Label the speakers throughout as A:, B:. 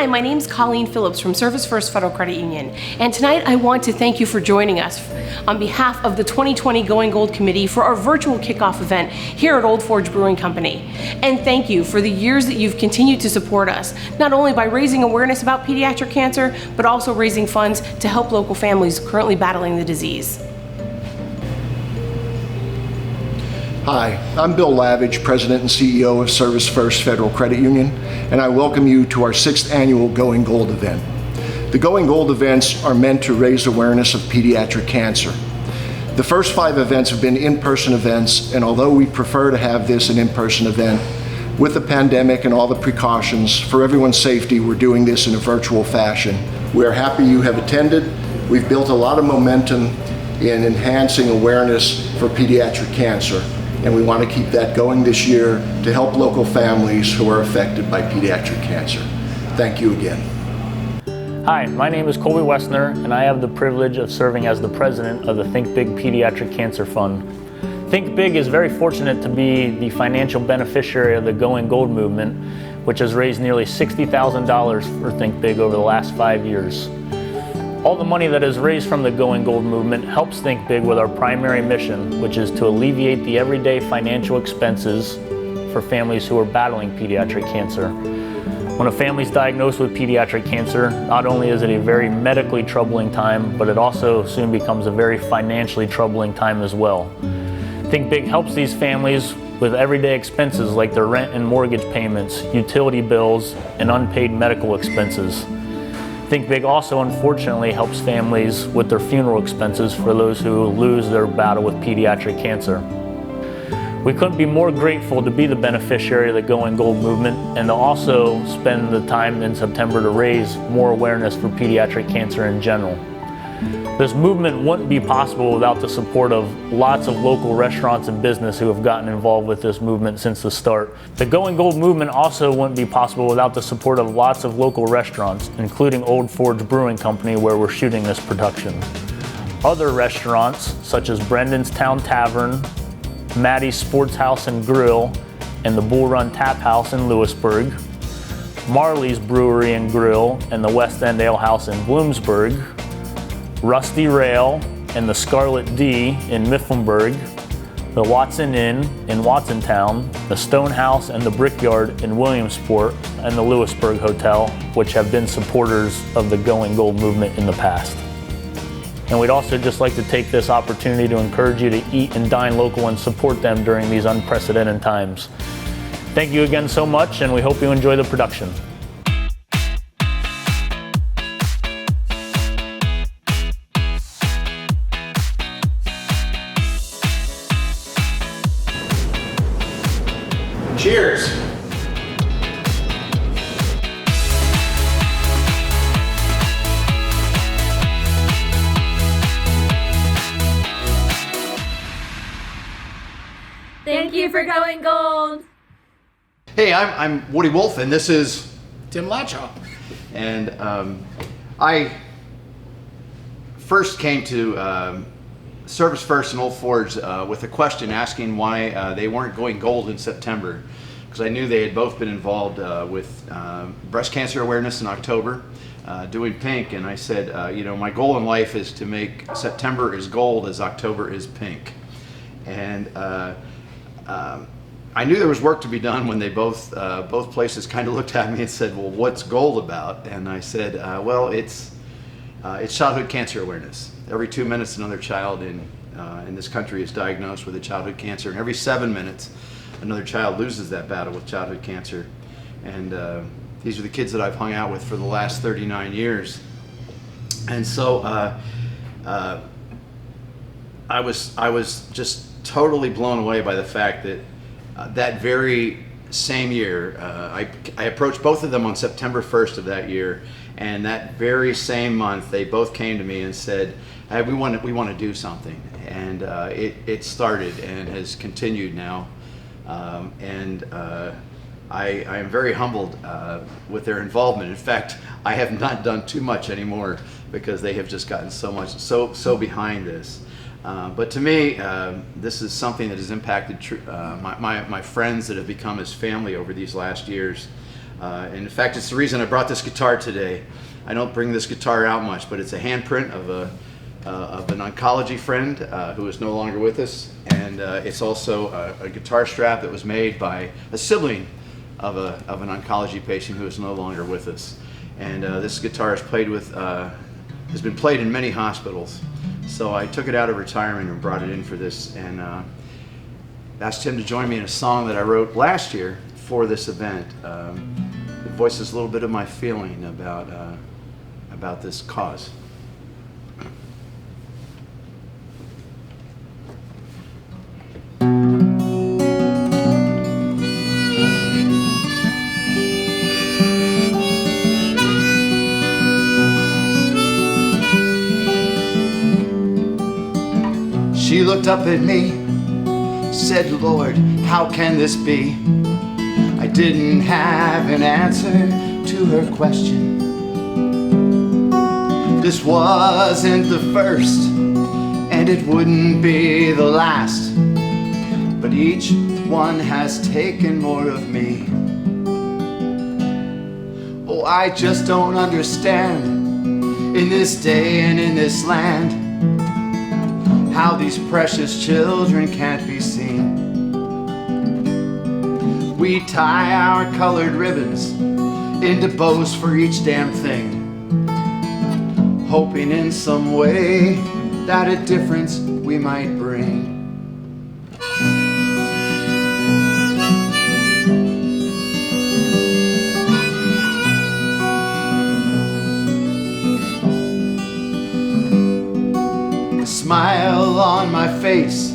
A: Hi, my name's Colleen Phillips from Service First Federal Credit Union, and tonight I want to thank you for joining us on behalf of the 2020 Going Gold Committee for our virtual kickoff event here at Old Forge Brewing Company. And thank you for the years that you've continued to support us, not only by raising awareness about pediatric cancer, but also raising funds to help local families currently battling the disease.
B: Hi, I'm Bill Lavage, President and CEO of Service First Federal Credit Union, and I welcome you to our 6th annual Going Gold event. The Going Gold events are meant to raise awareness of pediatric cancer. The first 5 events have been in-person events, and although we prefer to have this an in-person event, with the pandemic and all the precautions for everyone's safety, we're doing this in a virtual fashion. We are happy you have attended. We've built a lot of momentum in enhancing awareness for pediatric cancer, and we want to keep that going this year to help local families who are affected by pediatric cancer. Thank you again.
C: Hi, my name is Colby Westner, and I have the privilege of serving as the president of the Think Big Pediatric Cancer Fund. Think Big is very fortunate to be the financial beneficiary of the Going Gold movement, which has raised nearly $60,000 for Think Big over the last 5 years. All the money that is raised from the Going Gold movement helps Think Big with our primary mission, which is to alleviate the everyday financial expenses for families who are battling pediatric cancer. When a family is diagnosed with pediatric cancer, not only is it a very medically troubling time, but it also soon becomes a very financially troubling time as well. Think Big helps these families with everyday expenses like their rent and mortgage payments, utility bills, and unpaid medical expenses. Think Big also unfortunately helps families with their funeral expenses for those who lose their battle with pediatric cancer. We couldn't be more grateful to be the beneficiary of the Going Gold movement and to also spend the time in September to raise more awareness for pediatric cancer in general. This movement wouldn't be possible without the support of lots of local restaurants and business who have gotten involved with this movement since the start. The Going Gold movement also wouldn't be possible without the support of lots of local restaurants, including Old Forge Brewing Company, where we're shooting this production. Other restaurants, such as Brendan's Town Tavern, Maddie's Sports House and Grill, and the Bull Run Tap House in Lewisburg, Marley's Brewery and Grill, and the West End Ale House in Bloomsburg, Rusty Rail and the Scarlet D in Mifflinburg, the Watson Inn in Watsontown, the Stone House and the Brickyard in Williamsport, and the Lewisburg Hotel, which have been supporters of the Going Gold movement in the past. And we'd also just like to take this opportunity to encourage you to eat and dine local and support them during these unprecedented times. Thank you again so much, and we hope you enjoy the production.
B: Cheers.
D: Thank you for Going Gold.
E: Hey, I'm Woody Wolf, and this is
F: Tim Lachaw.
E: And I first came to Service First in Old Forge with a question asking why they weren't going gold in September, because I knew they had both been involved with breast cancer awareness in October, doing pink, and I said, you know, my goal in life is to make September as gold as October is pink. And I knew there was work to be done when they both places kind of looked at me and said, well, what's gold about? And I said, well, it's childhood cancer awareness. Every 2 minutes another child in this country is diagnosed with a childhood cancer, and every 7 minutes another child loses that battle with childhood cancer. And these are the kids that I've hung out with for the last 39 years. And so I was just totally blown away by the fact that that very same year, I approached both of them on September 1st of that year, and that very same month they both came to me and said, hey, we want to do something. And it started and has continued now. I am very humbled with their involvement. In fact, I have not done too much anymore because they have just gotten so behind this. But to me, this is something that has impacted my friends that have become as family over these last years. And in fact, it's the reason I brought this guitar today. I don't bring this guitar out much, but it's a handprint of an oncology friend who is no longer with us, and it's also a guitar strap that was made by a sibling of an oncology patient who is no longer with us. And this guitar has been played in many hospitals. So I took it out of retirement and brought it in for this, and asked him to join me in a song that I wrote last year for this event. It voices a little bit of my feeling about this cause. She looked up at me, said, "Lord, how can this be?" I didn't have an answer to her question. This wasn't the first, and it wouldn't be the last, but each one has taken more of me. Oh, I just don't understand, in this day and in this land, how these precious children can't be seen. We tie our colored ribbons into bows for each damn thing, hoping in some way that a difference we might bring. A smile on my face,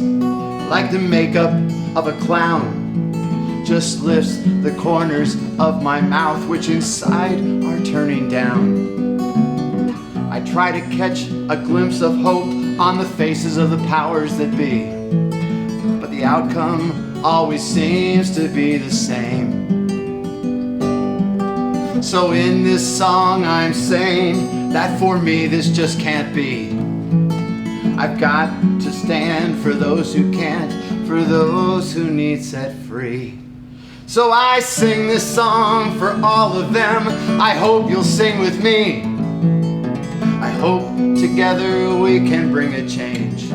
E: like the makeup of a clown, just lifts the corners of my mouth, which inside are turning down. I try to catch a glimpse of hope on the faces of the powers that be, but the outcome always seems to be the same. So in this song I'm saying that for me this just can't be. I've got to stand for those who can't, for those who need set free. So I sing this song for all of them. I hope you'll sing with me. I hope together we can bring a change.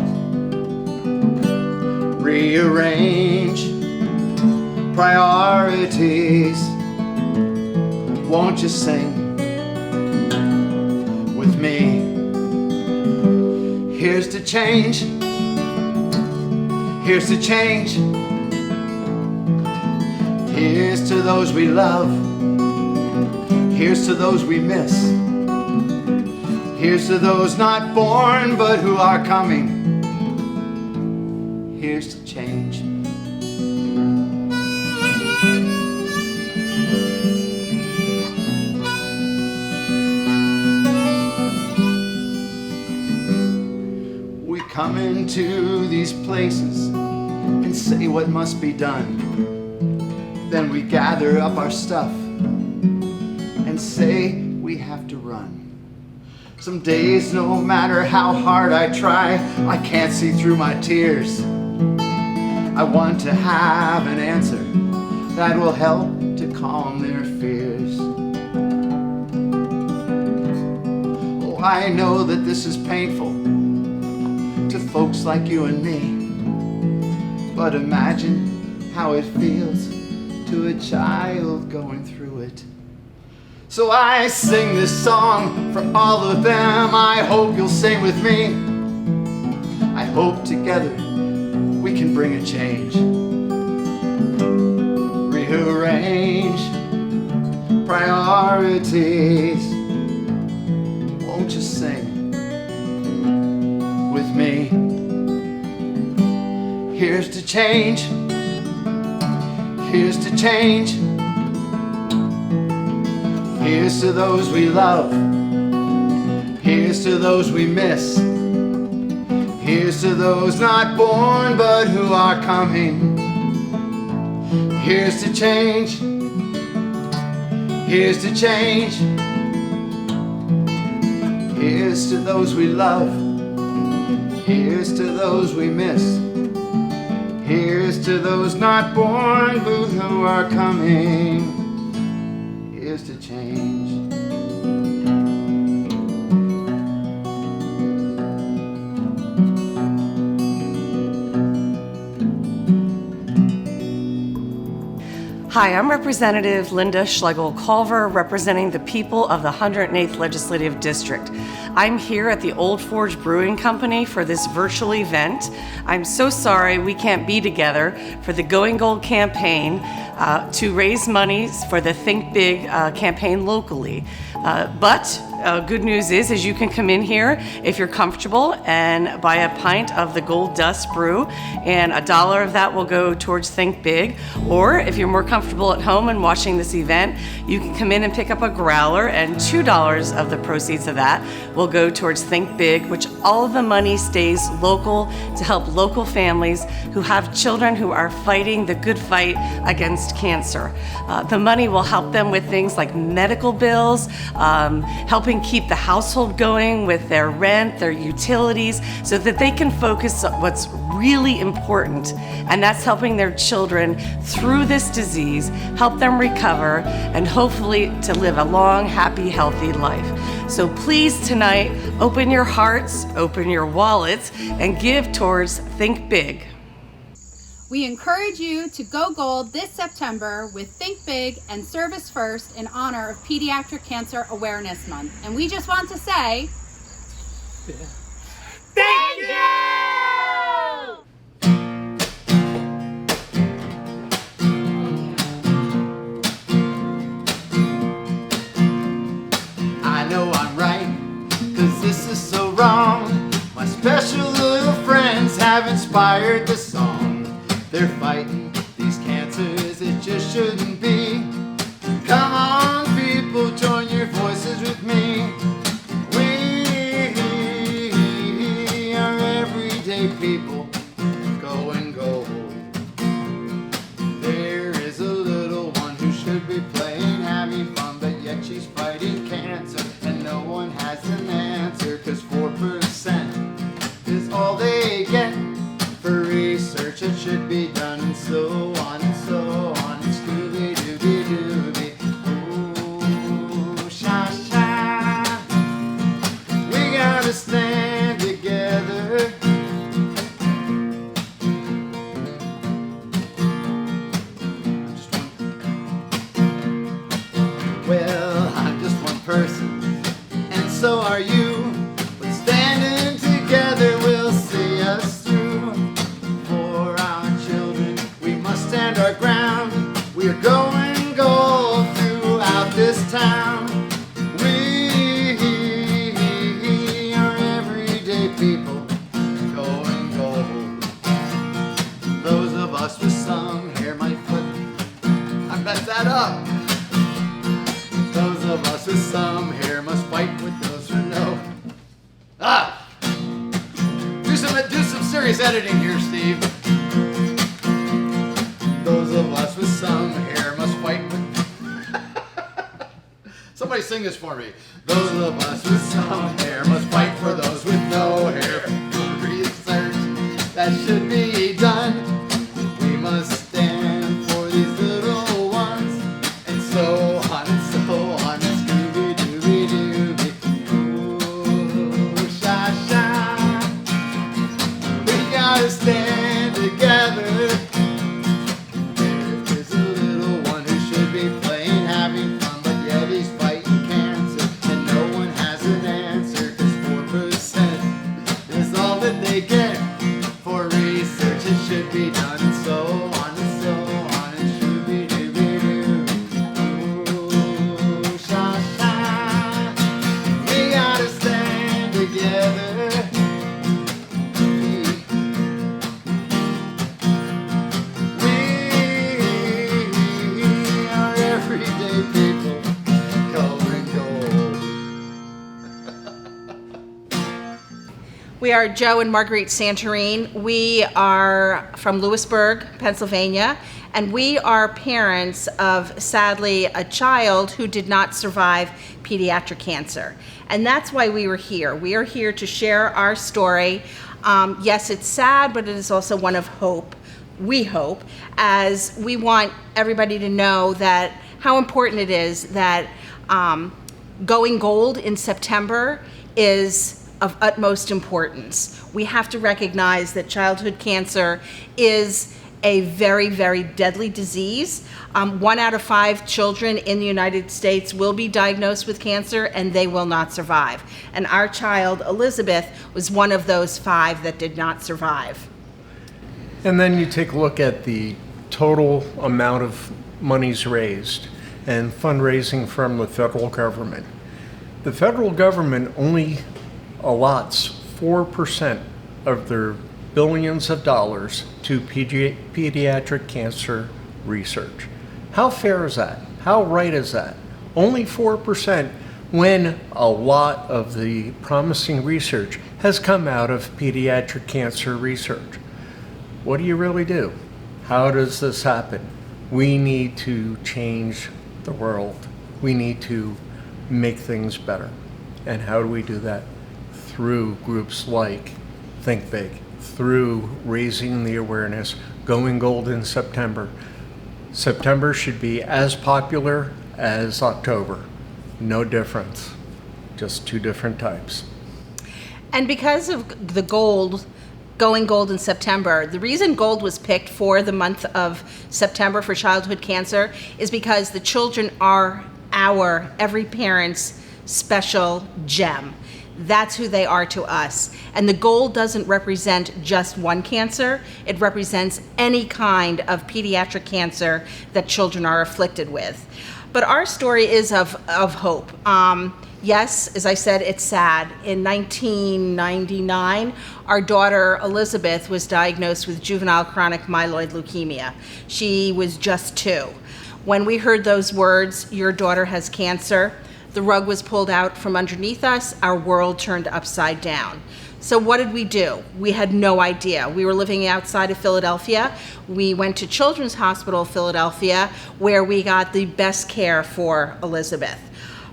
E: Rearrange priorities. Won't you sing with me? Here's to change. Here's to change. Here's to those we love. Here's to those we miss. Here's to those not born but who are coming. Here's to change. We come into these places and say what must be done. Then we gather up our stuff and say we have to run. Some days, no matter how hard I try, I can't see through my tears. I want to have an answer that will help to calm their fears. Oh, I know that this is painful to folks like you and me, but imagine how it feels to a child going through it. So I sing this song for all of them. I hope you'll sing with me. I hope together we can bring a change. Rearrange priorities. Won't you sing with me? Here's to change. Here's to change. Here's to those we love. Here's to those we miss. Here's to those not born but who are coming. Here's to change. Here's to change. Here's to those we love. Here's to those we miss. Here's to those not born but who are coming. change.
F: Hi, I'm Representative Linda Schlegel-Culver, representing the people of the 108th Legislative District. I'm here at the Old Forge Brewing Company for this virtual event. I'm so sorry we can't be together for the Going Gold campaign to raise money for the Think Big campaign locally. But good news is you can come in here if you're comfortable and buy a pint of the Gold Dust Brew, and $1 of that will go towards Think Big. Or if you're more comfortable at home and watching this event, you can come in and pick up a growler, and $2 of the proceeds of that will go towards Think Big, which all of the money stays local to help local families who have children who are fighting the good fight against cancer. The money will help them with things like medical bills, helping keep the household going with their rent, their utilities, so that they can focus on what's really important, and that's helping their children through this disease, help them recover, and hopefully to live a long, happy, healthy life. So please tonight, open your hearts, open your wallets, and give towards Think Big.
G: We encourage you to go gold this September with Think Big and Service First in honor of Pediatric Cancer Awareness Month. And we just want to say,
D: Thank you!
E: I know I'm right, 'cause this is so wrong. My special little friends have inspired the song. They're fighting these cancers, it just shouldn't be. Come on, people, join your voices with me. We are everyday people going gold. There is a little one who should be playing, having fun, but yet she's fighting cancer, and no one has an answer, 'cause 4% is all they get for research that should be done, and so on and so on. And Scooby-Dooby-Dooby, ooh, sha-sha. We gotta stand together. Well, I'm just one person, and so are you. But standing together will see us through. For our children, we must stand our ground. We are going gold throughout this town. We are everyday people going gold. Those of us with some hair might flip. I messed that up. Those of us with some hair must fight with those who know. Do some serious editing here, Steve. Those of us with some hair must fight with. Somebody sing this for me. Those of us with some hair must fight for those with no hair. Research that should be done. We must stand for these little ones, and so on and so on. Scooby-Dooby-Dooby, ooh, sha-sha. We gotta stand together. There is a little one who should be playing, having fun, but yet he's fighting cancer, and no one has an answer, 'cause 4% is all that they get for research. It should be done, and so on and so on. And Scooby-Dooby-Doo, ooh, sha-sha. We gotta stand together. We are everyday people going gold.
H: We are Joe and Marguerite Santorin. We are from Lewisburg, Pennsylvania, and we are parents of, sadly, a child who did not survive pediatric cancer. And that's why we were here. We are here to share our story. Yes, it's sad, but it is also one of hope. We hope, as we want everybody to know that how important it is that Going gold in September is of utmost importance. We have to recognize that childhood cancer is a very, very deadly disease. 1 out of 5 children in the United States will be diagnosed with cancer and they will not survive. And our child, Elizabeth, was one of those 5 that did not survive.
I: And then you take a look at the total amount of monies raised and fundraising from the federal government. The federal government only allots 4% of their billions of dollars to pediatric cancer research. How fair is that? How right is that? Only 4% when a lot of the promising research has come out of pediatric cancer research. What do you really do? How does this happen? We need to change the world. We need to make things better. And how do we do that? Through groups like Think Big, through raising the awareness, going gold in September. September should be as popular as October. No difference, just 2 different types.
H: And because of the going gold in September, the reason gold was picked for the month of September for childhood cancer is because the children are every parent's special gem. That's who they are to us. And the gold doesn't represent just one cancer. It represents any kind of pediatric cancer that children are afflicted with. But our story is of hope. Yes, as I said, it's sad. In 1999, our daughter Elizabeth was diagnosed with juvenile chronic myeloid leukemia. She was just 2. When we heard those words, "Your daughter has cancer," the rug was pulled out from underneath us. Our world turned upside down. So what did we do? We had no idea. We were living outside of Philadelphia. We went to Children's Hospital Philadelphia, where we got the best care for Elizabeth.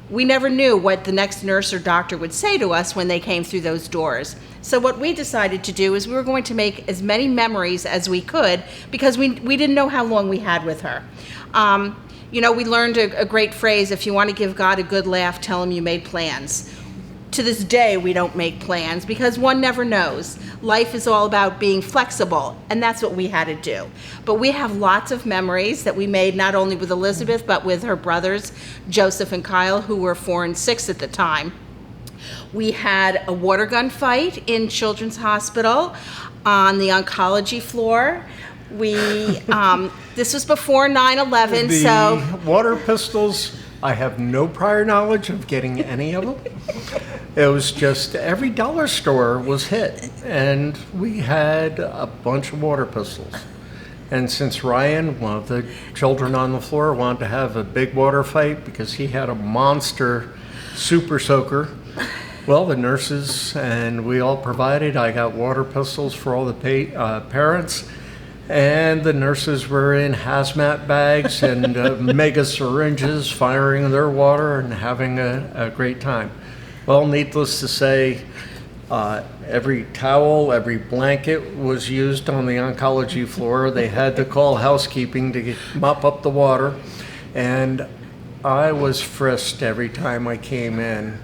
H: We never knew what the next nurse or doctor would say to us when they came through those doors. So what we decided to do is we were going to make as many memories as we could because we didn't know how long we had with her. We learned a great phrase: if you want to give God a good laugh, tell him you made plans. To this day, we don't make plans because one never knows. Life is all about being flexible, and that's what we had to do. But we have lots of memories that we made not only with Elizabeth, but with her brothers, Joseph and Kyle, who were 4 and 6 at the time. We had a water gun fight in Children's Hospital on the oncology floor. This was before 9/11,
I: The water pistols, I have no prior knowledge of getting any of them. It was just every dollar store was hit, and we had a bunch of water pistols. And since Ryan, one of the children on the floor, wanted to have a big water fight because he had a monster super soaker, well, the nurses and we all provided. I got water pistols for all the parents. And the nurses were in hazmat bags and mega syringes firing their water and having a great time. Well, needless to say, every towel, every blanket was used on the oncology floor. They had to call housekeeping to mop up the water. And I was frisked every time I came in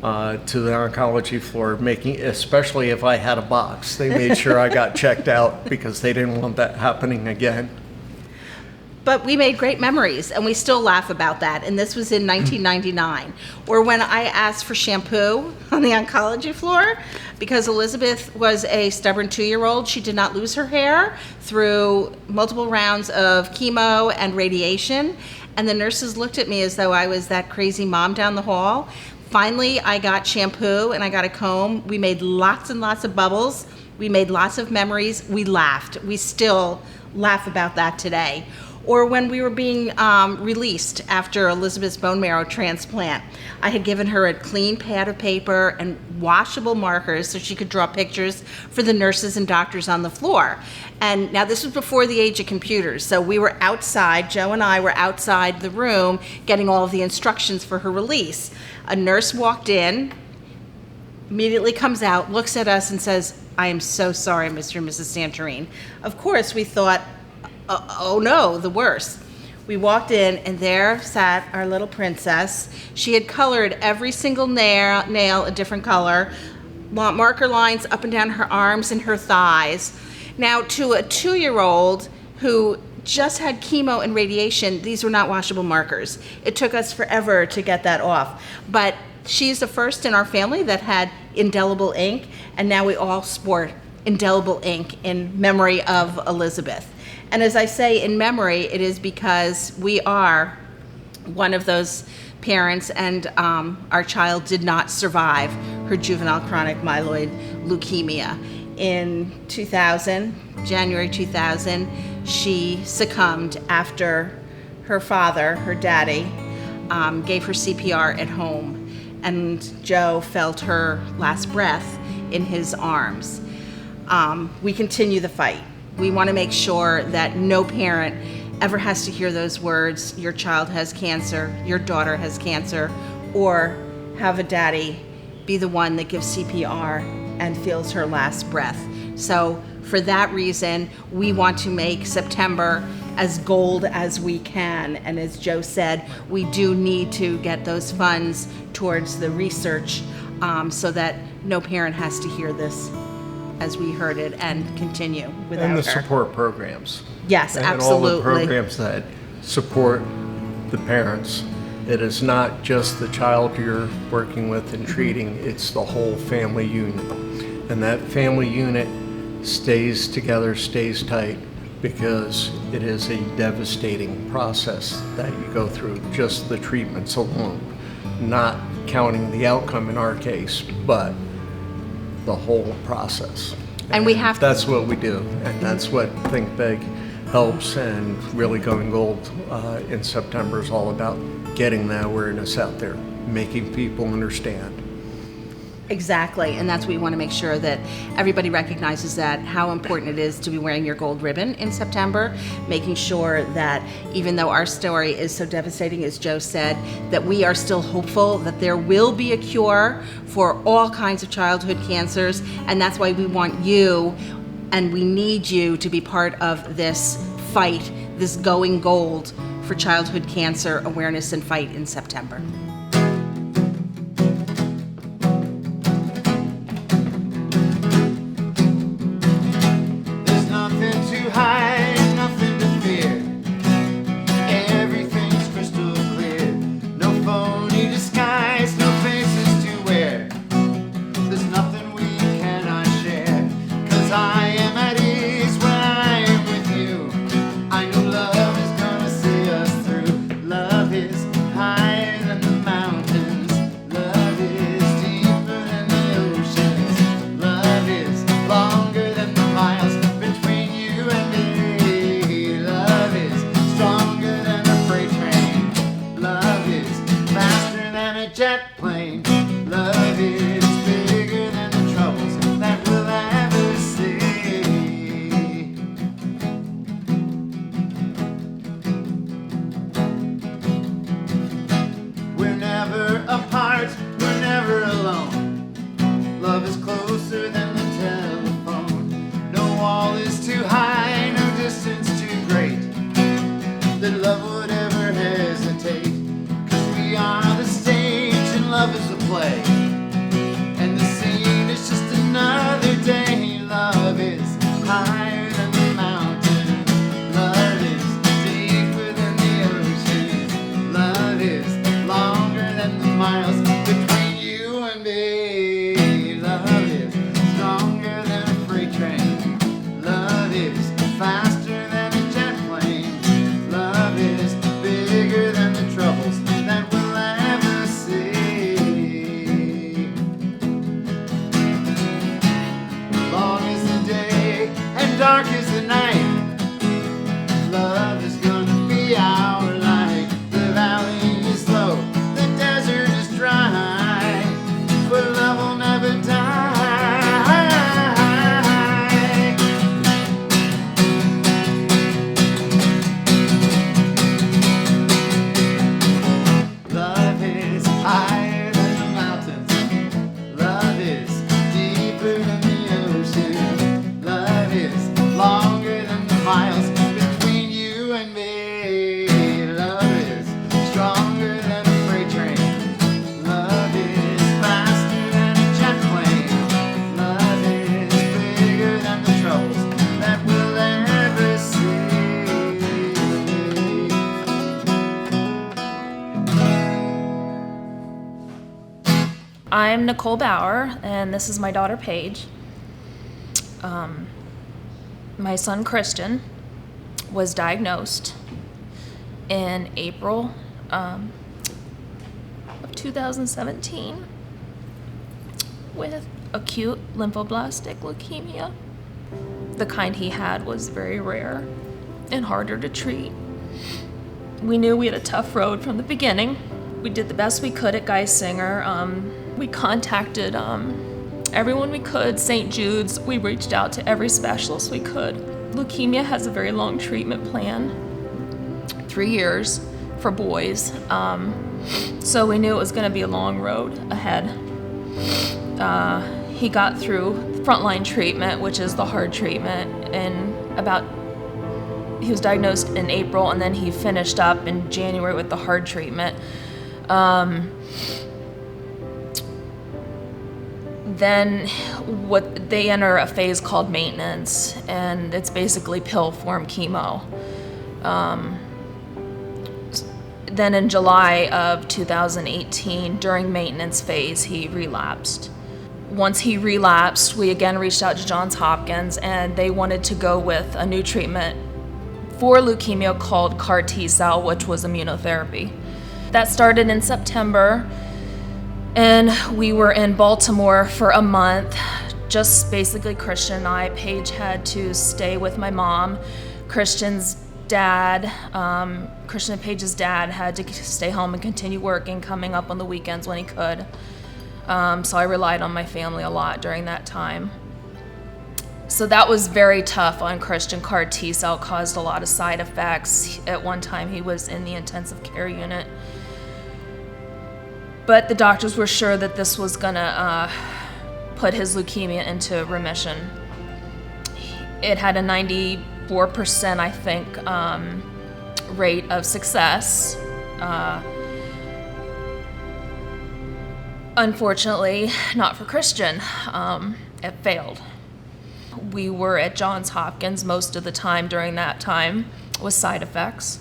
I: to the oncology floor, especially if I had a box. They made sure I got checked out because they didn't want that happening again.
H: But we made great memories, and we still laugh about that. And this was in 1999, or when I asked for shampoo on the oncology floor because Elizabeth was a stubborn 2-year-old. She did not lose her hair through multiple rounds of chemo and radiation. And the nurses looked at me as though I was that crazy mom down the hall. Finally, I got shampoo and I got a comb. We made lots and lots of bubbles. We made lots of memories. We laughed. We still laugh about that today. Or when we were being released after Elizabeth's bone marrow transplant, I had given her a clean pad of paper and washable markers so she could draw pictures for the nurses and doctors on the floor. And now this was before the age of computers, so we were outside, Joe and I were outside the room getting all of the instructions for her release. A nurse walked in, immediately comes out, looks at us and says, "I am so sorry, Mr. and Mrs. Santorini." Of course, we thought, oh no, the worst. We walked in, and there sat our little princess. She had colored every single nail a different color, marker lines up and down her arms and her thighs. Now, to a 2-year-old who just had chemo and radiation, these were not washable markers. It took us forever to get that off. But she's the first in our family that had indelible ink, and now we all sport indelible ink in memory of Elizabeth. And as I say in memory, it is because we are one of those parents, and our child did not survive her juvenile chronic myeloid leukemia. In 2000, January 2000, she succumbed after her father, her daddy, gave her CPR at home, and Joe felt her last breath in his arms. We continue the fight. We want to make sure that no parent ever has to hear those words, your child has cancer, your daughter has cancer, or have a daddy be the one that gives CPR and feels her last breath. So for that reason, we want to make September as gold as we can. And as Joe said, we do need to get those funds towards the research so that no parent has to hear this as we heard it and continue without
I: And the
H: her.
I: support programs.
H: Yes,
I: And
H: absolutely.
I: all the programs that support the parents. It is not just the child you're working with and treating, it's the whole family unit. And that family unit stays together, stays tight, because it is a devastating process that you go through, just the treatments alone, not counting the outcome in our case, but the whole process.
H: And we have to-
I: That's what we do, and that's what Think Big helps, and really Going Gold in September is all about getting that awareness out there, making people understand.
H: Exactly, and that's what we want to make sure that everybody recognizes, that how important it is to be wearing your gold ribbon in September, making sure that even though our story is so devastating, as Joe said, that we are still hopeful that there will be a cure for all kinds of childhood cancers, and that's why we want you and we need you to be part of this fight, this Going Gold for childhood cancer awareness and fight in September.
J: There's nothing to hide, nothing to fear. Everything's crystal clear. No phony disguise, no faces to wear. There's nothing we cannot share. 'Cause I am at ease when I am with you. I know love is gonna see us through. Love is higher than the
K: I'm Nicole Bauer, and this is my daughter Paige. My son Christian was diagnosed in April of 2017 with acute lymphoblastic leukemia. The kind he had was very rare and harder to treat. We knew we had a tough road from the beginning. We did the best we could at Geisinger. We contacted everyone we could, St. Jude's. We reached out to every specialist we could. Leukemia has a very long treatment plan, 3 years for boys. So we knew it was going to be a long road ahead. He got through frontline treatment, which is the hard treatment, and he was diagnosed in April, and then he finished up in January with the hard treatment. Then they enter a phase called maintenance, and it's basically pill form chemo. Then in July of 2018, during maintenance phase, he relapsed. Once he relapsed, we again reached out to Johns Hopkins, and they wanted to go with a new treatment for leukemia called CAR T-cell, which was immunotherapy. That started in September, and we were in Baltimore for a month, just basically Christian and I. Paige had to stay with my mom. Christian and Paige's dad had to stay home and continue working, coming up on the weekends when he could. So I relied on my family a lot during that time. So that was very tough on Christian. CAR T-cell caused a lot of side effects. At one time, he was in the intensive care unit. But the doctors were sure that this was gonna put his leukemia into remission. It had a 94%, I think, rate of success. Unfortunately, not for Christian. It failed. We were at Johns Hopkins most of the time during that time with side effects.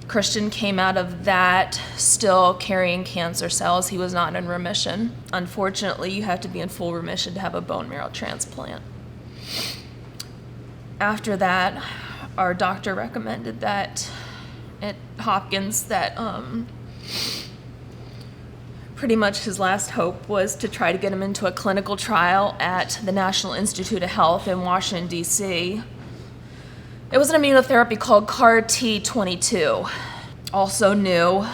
K: Christian came out of that still carrying cancer cells. He was not in remission. Unfortunately, you have to be in full remission to have a bone marrow transplant. After that, our doctor recommended that at Hopkins that pretty much his last hope was to try to get him into a clinical trial at the National Institute of Health in Washington, D.C. It was an immunotherapy called CAR T22. Also new.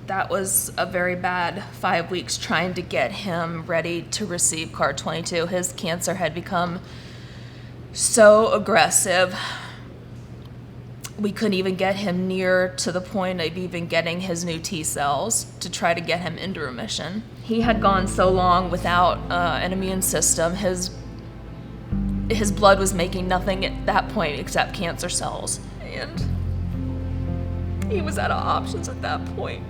K: That was a very bad 5 weeks trying to get him ready to receive CAR 22. His cancer had become so aggressive. We couldn't even get him near to the point of even getting his new T cells to try to get him into remission. He had gone so long without an immune system. His blood was making nothing at that point except cancer cells. And he was out of options at that point.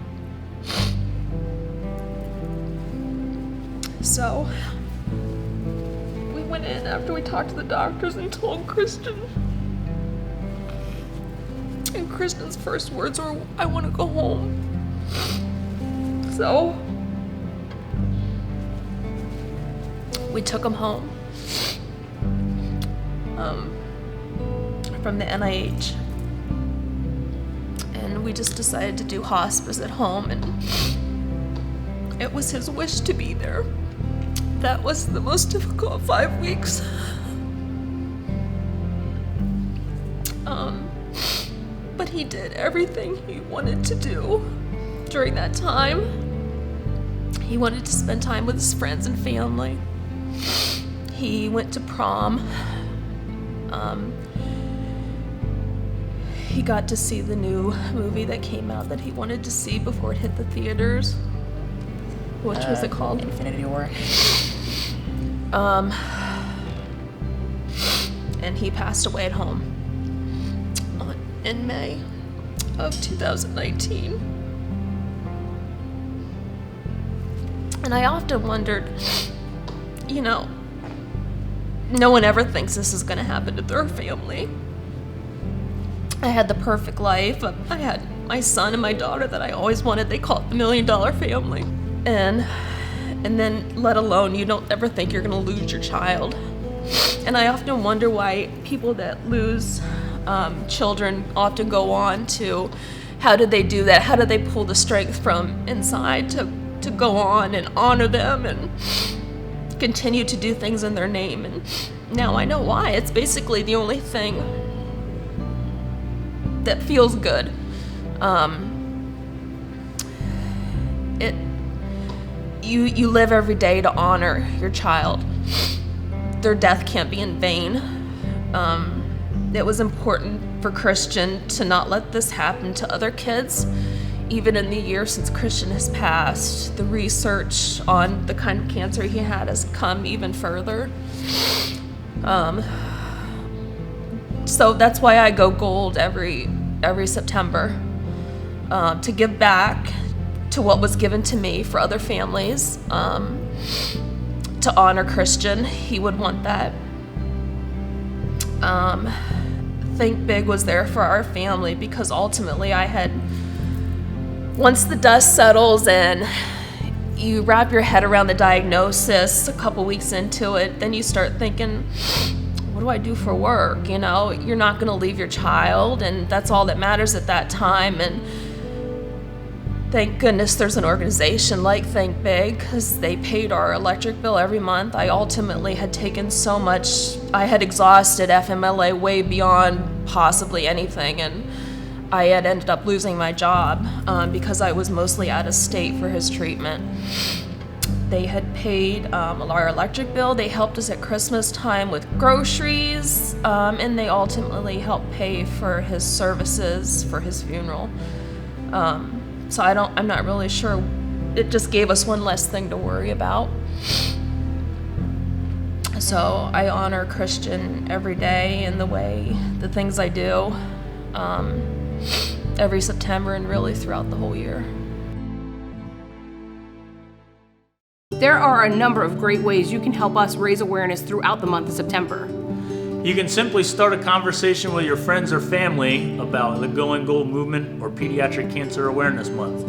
K: So we went in after we talked to the doctors and told Christian. And Kristen's first words were, "I want to go home." So we took him home from the NIH. And we just decided to do hospice at home, and it was his wish to be there. That was the most difficult 5 weeks. But he did everything he wanted to do during that time. He wanted to spend time with his friends and family. He went to prom. He got to see the new movie that came out that he wanted to see before it hit the theaters. Which was it called?
L: Infinity War.
K: And he passed away at home in May of 2019. And I often wondered, no one ever thinks this is going to happen to their family. I had the perfect life. I had my son and my daughter that I always wanted. They call it the $1 Million Family. And then let alone, you don't ever think you're gonna lose your child. And I often wonder why people that lose children often go on to, how did they do that? How did they pull the strength from inside to go on and honor them and continue to do things in their name? And now I know why. It's basically the only thing that feels good. You live every day to honor your child. Their death can't be in vain. It was important for Christian to not let this happen to other kids. Even in the year since Christian has passed, the research on the kind of cancer he had has come even further. So that's why I go gold every September, to give back to what was given to me for other families, to honor Christian. He would want that. Think Big was there for our family because ultimately once the dust settles and you wrap your head around the diagnosis a couple weeks into it, then you start thinking, what do I do for work? You know, you're not going to leave your child, and that's all that matters at that time. And thank goodness there's an organization like Think Big, because they paid our electric bill every month. I ultimately had taken so much, I had exhausted FMLA way beyond possibly anything, and I had ended up losing my job because I was mostly out of state for his treatment. They had paid our electric bill. They helped us at Christmas time with groceries, and they ultimately helped pay for his services for his funeral. So I'm not really sure. It just gave us one less thing to worry about. So I honor Christian every day in the things I do, every September and really throughout the whole year.
A: There are a number of great ways you can help us raise awareness throughout the month of September.
C: You can simply start a conversation with your friends or family about the Going Gold movement or Pediatric Cancer Awareness Month.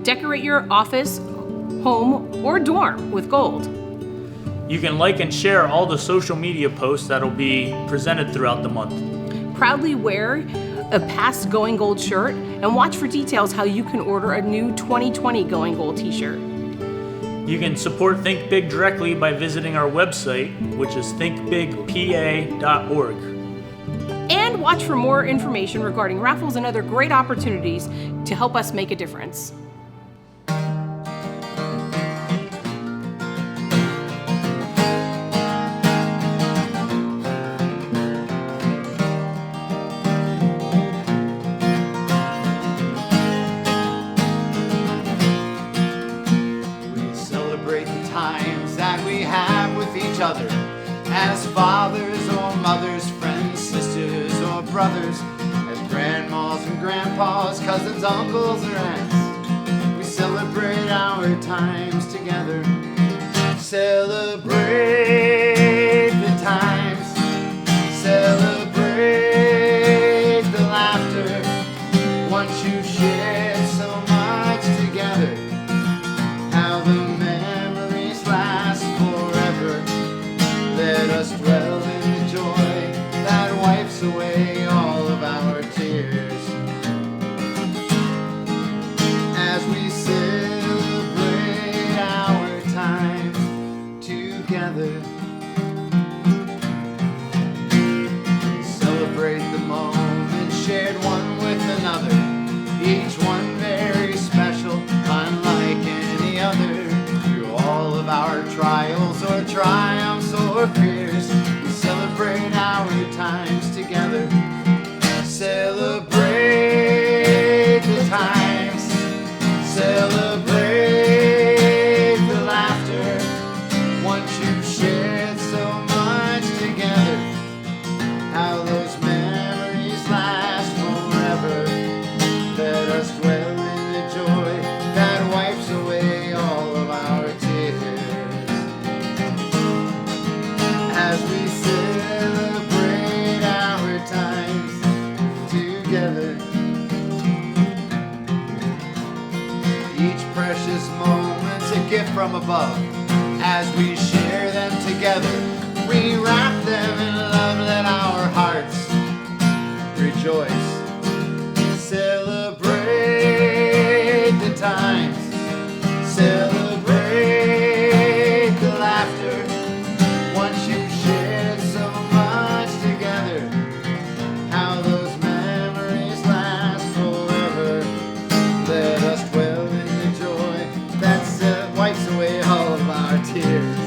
A: Decorate your office, home, or dorm with gold.
C: You can like and share all the social media posts that'll be presented throughout the month.
A: Proudly wear a past Going Gold shirt and watch for details how you can order a new 2020 Going Gold t-shirt.
C: You can support Think Big directly by visiting our website, which is thinkbigpa.org.
A: And watch for more information regarding raffles and other great opportunities to help us make a difference.
J: Other as fathers or mothers, friends, sisters or brothers, as grandmas and grandpas, cousins, uncles or aunts. We celebrate our times together. Celebrate the times. Celebrate the laughter. Once you shared so much together, how the memories last forever. Let us dwell in the joy that wipes away all of our tears as we celebrate our time together. Celebrate the moment shared one with another, each one very special, unlike any other. Through all of our trials or triumphs or fears, we celebrate our times together. Celebrate the times. Celebrate the laughter. Once you've shared so much together, how those memories last forever. Let us dwell in the joy that wipes away all of our tears as we celebrate our times together. from above. As we share them together, we wrap them in love, let our hearts rejoice. Celebrate the times, celebrate the laughter. Once you've shared so much together, how those memories last forever. Let us dwell in the joy that wipes away all of our tears.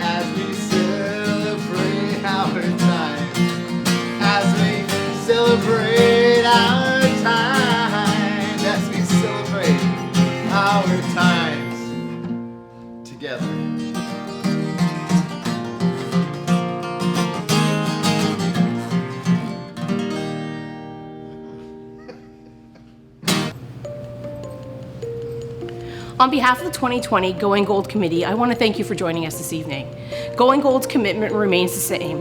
J: As we celebrate our time, as we celebrate our time, as we celebrate our times together.
A: On behalf of the 2020 Going Gold Committee, I want to thank you for joining us this evening. Going Gold's commitment remains the same.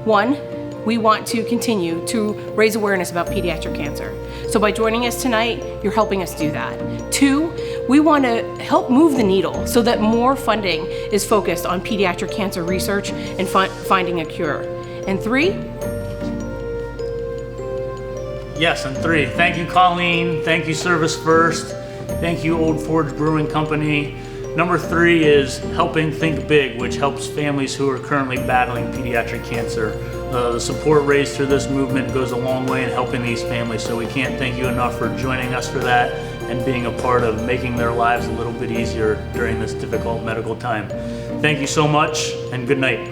A: 1, we want to continue to raise awareness about pediatric cancer. So by joining us tonight, you're helping us do that. 2, we want to help move the needle so that more funding is focused on pediatric cancer research and finding a cure. And 3,
C: Yes, and 3, thank you, Colleen. Thank you, Service First. Thank you, Old Forge Brewing Company. Number 3 is helping Think Big, which helps families who are currently battling pediatric cancer. The support raised through this movement goes a long way in helping these families, so we can't thank you enough for joining us for that and being a part of making their lives a little bit easier during this difficult medical time. Thank you so much, and good night.